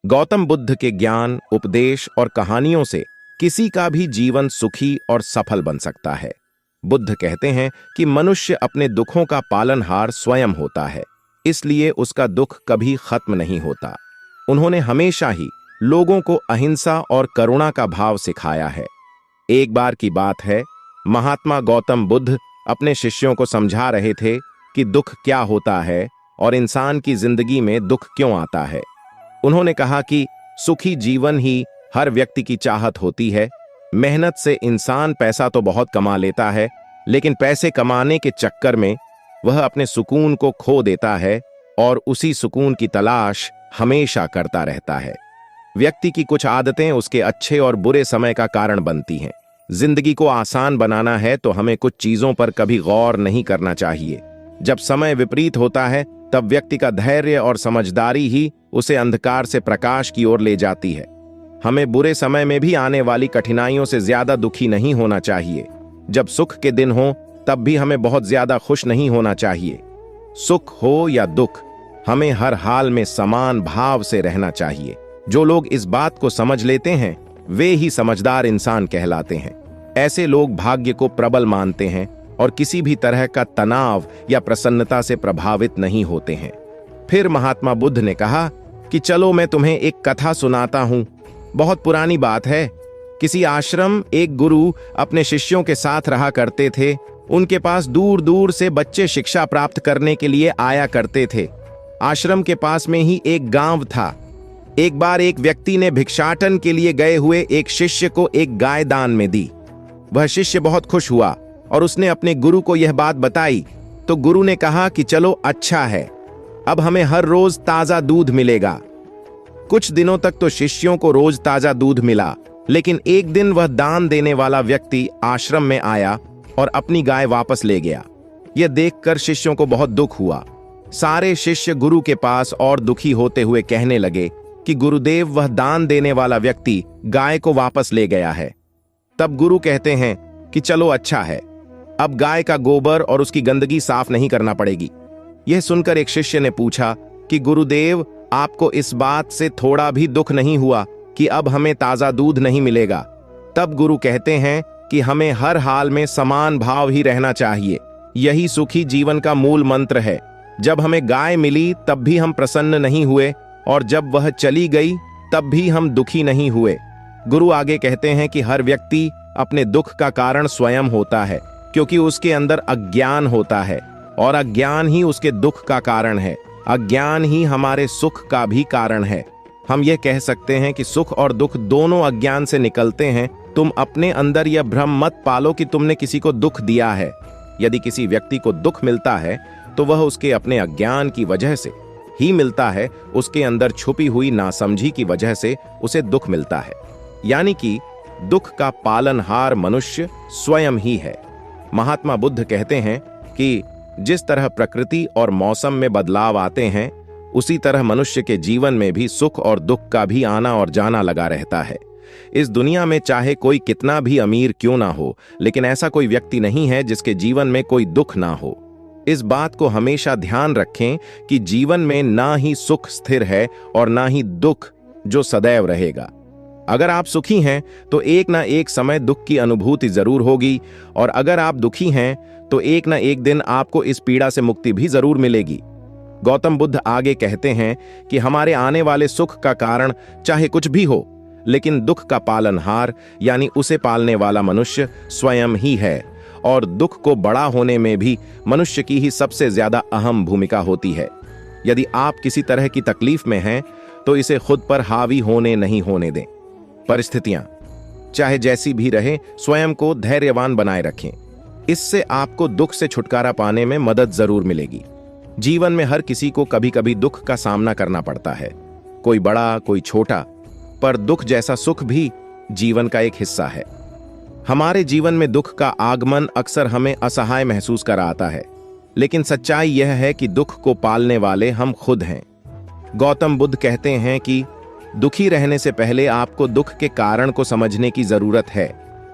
गौतम बुद्ध के ज्ञान, उपदेश और कहानियों से किसी का भी जीवन सुखी और सफल बन सकता है। बुद्ध कहते हैं कि मनुष्य अपने दुखों का पालनहार स्वयं होता है, इसलिए उसका दुख कभी खत्म नहीं होता। उन्होंने हमेशा ही लोगों को अहिंसा और करुणा का भाव सिखाया है। एक बार की बात है, महात्मा गौतम बुद्ध अपने शिष्यों को समझा रहे थे कि दुख क्या होता है और इंसान की जिंदगी में दुख क्यों आता है। उन्होंने कहा कि सुखी जीवन ही हर व्यक्ति की चाहत होती है। मेहनत से इंसान पैसा तो बहुत कमा लेता है, लेकिन पैसे कमाने के चक्कर में वह अपने सुकून को खो देता है और उसी सुकून की तलाश हमेशा करता रहता है। व्यक्ति की कुछ आदतें उसके अच्छे और बुरे समय का कारण बनती हैं। जिंदगी को आसान बनाना है तो हमें कुछ चीजों पर कभी गौर नहीं करना चाहिए। जब समय विपरीत होता है, तब व्यक्ति का धैर्य और समझदारी ही उसे अंधकार से प्रकाश की ओर ले जाती है। हमें बुरे समय में भी आने वाली कठिनाइयों से ज्यादा दुखी नहीं होना चाहिए। जब सुख के दिन हो, तब भी हमें बहुत ज्यादा खुश नहीं होना चाहिए। सुख हो या दुख, हमें हर हाल में समान भाव से रहना चाहिए। जो लोग इस बात को समझ लेते हैं, वे ही समझदार इंसान कहलाते हैं। ऐसे लोग भाग्य को प्रबल मानते हैं और किसी भी तरह का तनाव या प्रसन्नता से प्रभावित नहीं होते हैं। फिर महात्मा बुद्ध ने कहा कि चलो मैं तुम्हें एक कथा सुनाता हूं। बहुत पुरानी बात है। किसी आश्रम एक गुरु अपने शिष्यों के साथ रहा करते थे। उनके पास दूर दूर से बच्चे शिक्षा प्राप्त करने के लिए आया करते थे। आश्रम के पास में ही एक गांव था। एक बार एक व्यक्ति ने भिक्षाटन के लिए गए हुए एक शिष्य को एक गाय दान में दी। वह शिष्य बहुत खुश हुआ और उसने अपने गुरु को यह बात बताई। तो गुरु ने कहा कि चलो अच्छा है, अब हमें हर रोज ताजा दूध मिलेगा। कुछ दिनों तक तो शिष्यों को रोज ताजा दूध मिला, लेकिन एक दिन वह दान देने वाला व्यक्ति आश्रम में आया और अपनी गाय वापस ले गया। यह देखकर शिष्यों को बहुत दुख हुआ। सारे शिष्य गुरु के पास और दुखी होते हुए कहने लगे कि गुरुदेव, वह दान देने वाला व्यक्ति गाय को वापस ले गया है। तब गुरु कहते हैं कि चलो अच्छा है, अब गाय का गोबर और उसकी गंदगी साफ नहीं करना पड़ेगी। यह सुनकर एक शिष्य ने पूछा कि गुरुदेव, आपको इस बात से थोड़ा भी दुख नहीं हुआ कि अब हमें ताजा दूध नहीं मिलेगा? तब गुरु कहते हैं कि हमें हर हाल में समान भाव ही रहना चाहिए। यही सुखी जीवन का मूल मंत्र है। जब हमें गाय मिली तब भी हम प्रसन्न नहीं हुए, और जब वह चली गई तब भी हम दुखी नहीं हुए। गुरु आगे कहते हैं कि हर व्यक्ति अपने दुख का कारण स्वयं होता है, क्योंकि उसके अंदर अज्ञान होता है और अज्ञान ही उसके दुख का कारण है। अज्ञान ही हमारे सुख का भी कारण है। हम यह कह सकते हैं कि सुख और दुख दोनों अज्ञान से निकलते हैं। तुम अपने अंदर यह भ्रम मत पालो कि तुमने किसी को दुख दिया है। यदि किसी व्यक्ति को दुख मिलता है तो वह उसके अपने अज्ञान की वजह से ही मिलता है। उसके अंदर छुपी हुई नासमझी की वजह से उसे दुख मिलता है। यानी कि दुख का पालनहार मनुष्य स्वयं ही है। महात्मा बुद्ध कहते हैं कि जिस तरह प्रकृति और मौसम में बदलाव आते हैं, उसी तरह मनुष्य के जीवन में भी सुख और दुख का भी आना और जाना लगा रहता है। इस दुनिया में चाहे कोई कितना भी अमीर क्यों ना हो, लेकिन ऐसा कोई व्यक्ति नहीं है जिसके जीवन में कोई दुख ना हो। इस बात को हमेशा ध्यान रखें कि जीवन में ना ही सुख स्थिर है और ना ही दुख जो सदैव रहेगा। अगर आप सुखी हैं तो एक ना एक समय दुख की अनुभूति जरूर होगी, और अगर आप दुखी हैं तो एक ना एक दिन आपको इस पीड़ा से मुक्ति भी जरूर मिलेगी। गौतम बुद्ध आगे कहते हैं कि हमारे आने वाले सुख का कारण चाहे कुछ भी हो, लेकिन दुख का पालनहार यानी उसे पालने वाला मनुष्य स्वयं ही है। और दुख को बड़ा होने में भी मनुष्य की ही सबसे ज्यादा अहम भूमिका होती है। यदि आप किसी तरह की तकलीफ में हैं तो इसे खुद पर हावी होने नहीं होने दें। परिस्थितियां चाहे जैसी भी रहे, स्वयं को धैर्यवान बनाए रखें। इससे आपको दुख से छुटकारा पाने में मदद जरूर मिलेगी। जीवन में हर किसी को कभी कभी दुख का सामना करना पड़ता है, कोई बड़ा कोई छोटा, पर दुख जैसा सुख भी जीवन का एक हिस्सा है। हमारे जीवन में दुख का आगमन अक्सर हमें असहाय महसूस कराता है, लेकिन सच्चाई यह है कि दुख को पालने वाले हम खुद हैं। गौतम बुद्ध कहते हैं कि दुखी रहने से पहले आपको दुख के कारण को समझने की जरूरत है।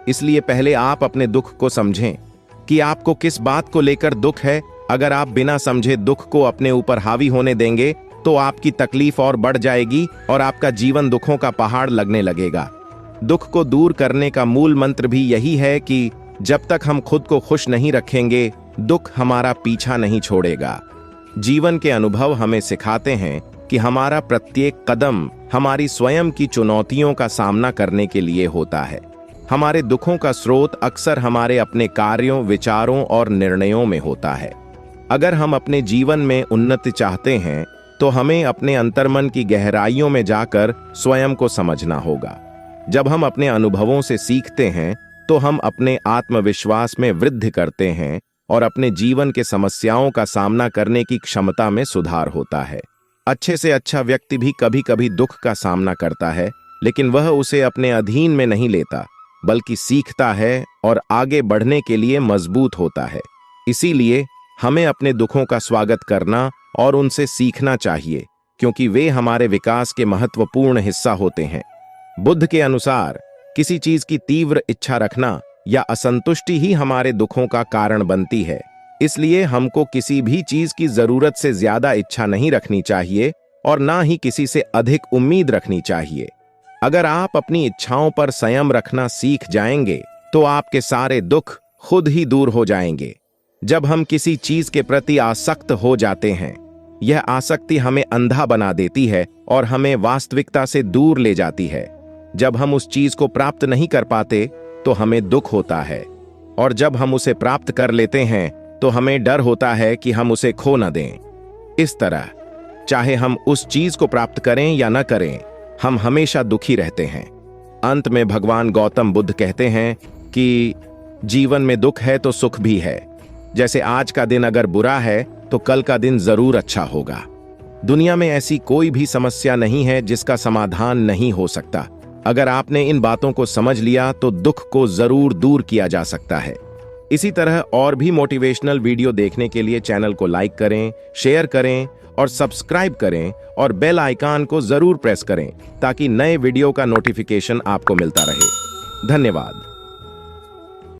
इसलिए पहले आप अपने दुख को समझें कि आपको किस बात को लेकर दुख है। अगर आप बिना समझे दुख को अपने ऊपर हावी होने देंगे तो आपकी तकलीफ और बढ़ जाएगी और आपका जीवन दुखों का पहाड़ लगने लगेगा। दुख को दूर करने का मूल मंत्र भी यही है कि जब तक हम खुद को खुश नहीं रखेंगे, दुख हमारा पीछा नहीं छोड़ेगा। जीवन के अनुभव हमें सिखाते हैं कि हमारा प्रत्येक कदम हमारी स्वयं की चुनौतियों का सामना करने के लिए होता है। हमारे दुखों का स्रोत अक्सर हमारे अपने कार्यों, विचारों और निर्णयों में होता है। अगर हम अपने जीवन में उन्नति चाहते हैं तो हमें अपने अंतर्मन की गहराइयों में जाकर स्वयं को समझना होगा। जब हम अपने अनुभवों से सीखते हैं तो हम अपने आत्मविश्वास में वृद्धि करते हैं और अपने जीवन के समस्याओं का सामना करने की क्षमता में सुधार होता है। अच्छे से अच्छा व्यक्ति भी कभी कभी दुख का सामना करता है, लेकिन वह उसे अपने अधीन में नहीं लेता, बल्कि सीखता है और आगे बढ़ने के लिए मजबूत होता है। इसीलिए हमें अपने दुखों का स्वागत करना और उनसे सीखना चाहिए, क्योंकि वे हमारे विकास के महत्वपूर्ण हिस्सा होते हैं। बुद्ध के अनुसार किसी चीज की तीव्र इच्छा रखना या असंतुष्टि ही हमारे दुखों का कारण बनती है। इसलिए हमको किसी भी चीज की जरूरत से ज्यादा इच्छा नहीं रखनी चाहिए और ना ही किसी से अधिक उम्मीद रखनी चाहिए। अगर आप अपनी इच्छाओं पर संयम रखना सीख जाएंगे तो आपके सारे दुख खुद ही दूर हो जाएंगे। जब हम किसी चीज के प्रति आसक्त हो जाते हैं, यह आसक्ति हमें अंधा बना देती है और हमें वास्तविकता से दूर ले जाती है। जब हम उस चीज को प्राप्त नहीं कर पाते तो हमें दुख होता है, और जब हम उसे प्राप्त कर लेते हैं तो हमें डर होता है कि हम उसे खो न दें। इस तरह चाहे हम उस चीज को प्राप्त करें या न करें, हम हमेशा दुखी रहते हैं। अंत में भगवान गौतम बुद्ध कहते हैं कि जीवन में दुख है तो सुख भी है। जैसे आज का दिन अगर बुरा है तो कल का दिन जरूर अच्छा होगा। दुनिया में ऐसी कोई भी समस्या नहीं है जिसका समाधान नहीं हो सकता। अगर आपने इन बातों को समझ लिया तो दुख को जरूर दूर किया जा सकता है। इसी तरह और भी मोटिवेशनल वीडियो देखने के लिए चैनल को लाइक करें, शेयर करें और सब्सक्राइब करें और बेल आइकन को जरूर प्रेस करें ताकि नए वीडियो का नोटिफिकेशन आपको मिलता रहे। धन्यवाद।